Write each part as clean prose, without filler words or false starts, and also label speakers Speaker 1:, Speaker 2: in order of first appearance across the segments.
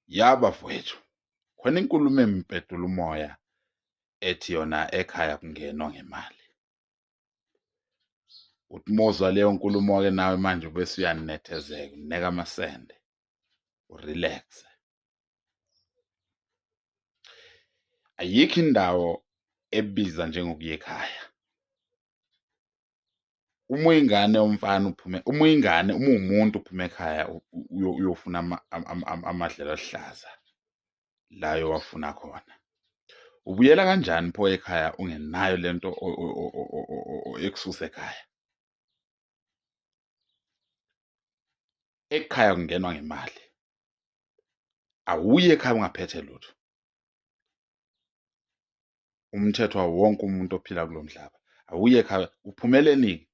Speaker 1: Yaba mfowethu, khona inkulumo empedula umoya ethi yona ekhaya kungenwa ngemali. Uthi mozwa leyo nkulumo-ke nawe manje bese uyanethezeka, uneka amasende, urelaxe. Ayikho indawo ebiza njengokuya ekhaya. Uma uyingane yomfana uma uwumuntu uphuma ekhaya uyofuna amadlelo aluhlaza la owafuna khona. Ubuyela kanjani pho ekhaya ungenayo lento ekususa ekhaya? Ekhaya kungenwa ngemali. Awuyi ekhaya ungaphethe lutho. Umthetho wawo wonke umuntu ophila kulo mhlaba. Awuyi ekhaya uphumeleni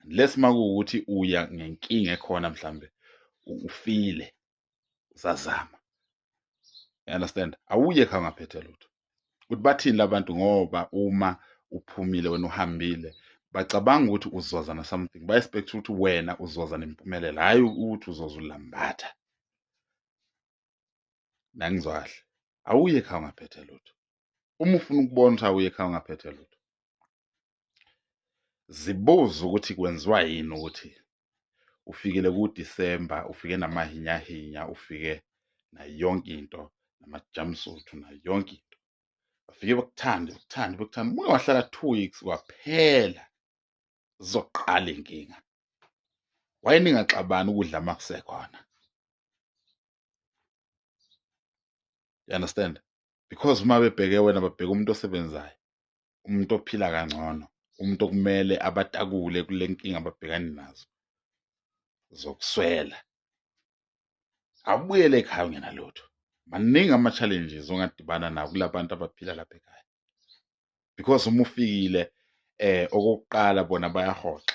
Speaker 1: unless makuwukuthi uya ngenkinga ekhona mhlambe ufile uzazama. You understand? Awuyi ekhaya ungaphethe lutho. Ukuthi bathini labantu ngoba uma uphumile wena uhambile bacabanga ukuthi uzoza na something. Ba expect ukuthi wena uzoza nempumelelo, hayi ukuthi uzoza ulambatha. Nangizwa kahle. Awuyi ekhaya ungaphethe lutho. Uma ufuna ukubona ukuthi awuyi ekhaya ungaphethe lutho, zibuze ukuthi kwenziwa yini ukuthi ufikile kuDisemba, ufike namahinyahinya, ufike nayo yonke into, nama-jumpsuit nayo yonke into. Bafike bekuthande. Uma wahlala 2 weeks kwaphela zizoqala inkinga. Why ningaxabani ukudla makusekhona? You understand? Because uma bebheke wena babheka umuntu osebenzayo, umuntu ophila kangcono, umuntu okumele abatakule kule nkinga ababhekani nazo zokuswela. Awubuyele ekhaya ungenalutho. Maningi ama-challenges ongadibana nawo kulabantu abaphila lapha ekhaya. Because uma ufikile okokuqala bona bayahoxa.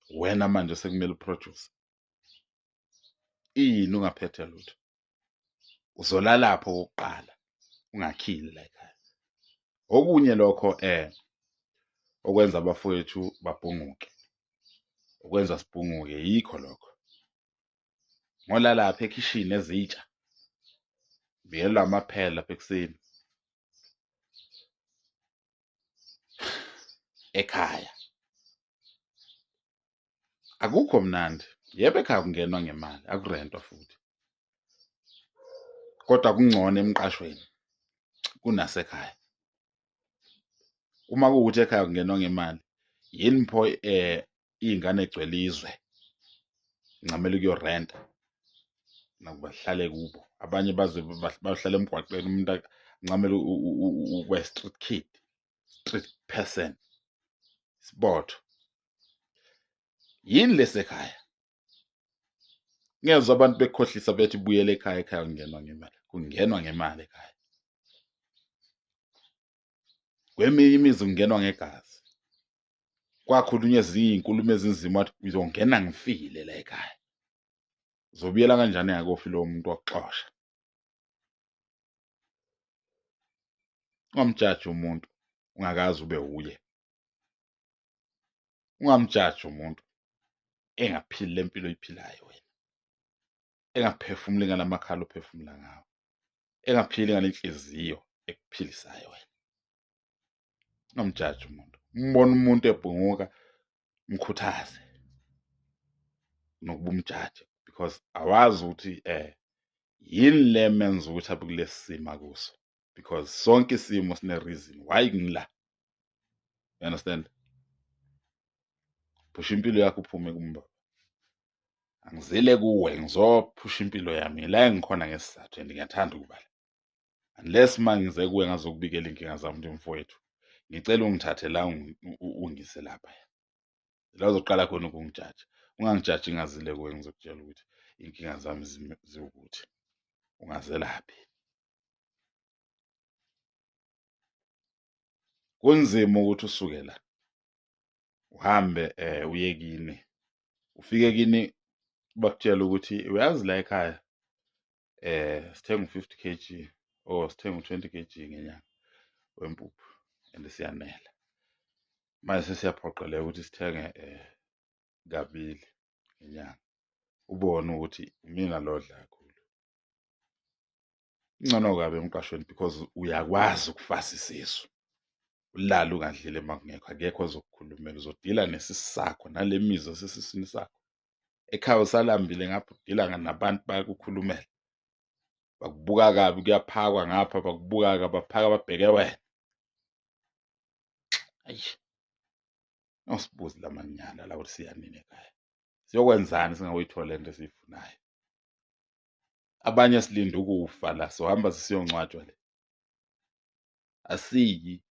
Speaker 1: Wena manje sekumele uproduce. Ini ungaphethe lutho? Uzolala lapho okokuqala ungakhili la ekhaya. Okunye lokho okwenza abafowethu babhunguke. Okwenza sibhunguke yikho lokho. Ngola lapha ekhishini ezitsha. Biyelwa amaphela lapha ekuseni. Ekhaya akukho mnandi. Yebo ekhaya kungenwa ngemali, akurentwa futhi. Kodwa kungcono emqashweni kunasekhaya. Uma kuwukuthi ekhaya kungenwa ngemali, yini pho iy'ngane egcwele izwe ncamela ukuyorenta nakuba hlale kubo. Abanye baze bahlala emgwaqeni, umuntu ancamele ukuba street kid, street person, isibotho. Yini lesekhaya? Ngezwe abantu bekhohlisa bethi buyela ekhaya, ekhaya kungenwa ngemali. Kungenwa ngemali ekhaya. Kweminye imizi kungenwa ngegazi. Kwakhulunywa izinkulumo ezinzima wathi uzongena ngifile la ekhaya. Uzobuyela kanjani yakofile womuntu wakuxosha? Ungamjaji umuntu ungakazi ube uye. Ungamjaji umuntu engaphili le mpilo oyiphilayo wena. Engaphefumuli ngalamakhala ophefumula ngawo. Engaphili ngale nhliziyo ekuphilisayo wena. Ungamjaji umuntu. Umbona umuntu ebhunguka mkhuthaze nokuba umjaji, because awazi ukuthi yini le menza ukuthi abe kulesi simo akuso, because sonke isimo sine reason why ngila. You understand? Phusha impilo yakho uphume kumba. Angizile kuwe, ngizophusha impilo yami la engikhona ngesizathu and ngiyathanda ukuba la. Unless mangize kuwe ngazokubikela inkinga zami nje mfowethu, ngicela ungithathe la ungise lapha. La uzoqala khona ukungijaja. Ungangijaji ngazile kuwe, ngizokutshela ukuthi inkinga zami ziwukuthi. Ungazelaphi. Kunzima ukuthi usuke la uhambe uye kini. Ufike kini bakutshela ukuthi uyazi la ekhaya sithenga u-50 kg or sithenga u-20 kg ngenyanga wempuphu and siyanela. Manje sesiyaphoqeleka ukuthi sithenge kabili ngenyanga. Ubone ukuthi mina lodla kakhulu. Ingcono kabi emqashweni because uyakwazi ukufasa isisu. Ulala ungadlile uma kungekho, akekho ozokukhulumela. Uzodila nesisu sakho nale mizwa esesiswini sakho. Ekhaya usalambile ngapha udila nabantu bayakukhulumela. Bakubuka kabi, kuyaphakwa ngapha, bakubuka kabi, baphaka babheke wena. Ayi, awusibuzi lamanyala la ukuthi siyanini ekhaya. Siyokwenzani singakuyithola lento esiyifunayo? Abanye silinde ukufa la, sohamba siyongcwatshwa le. Asiyi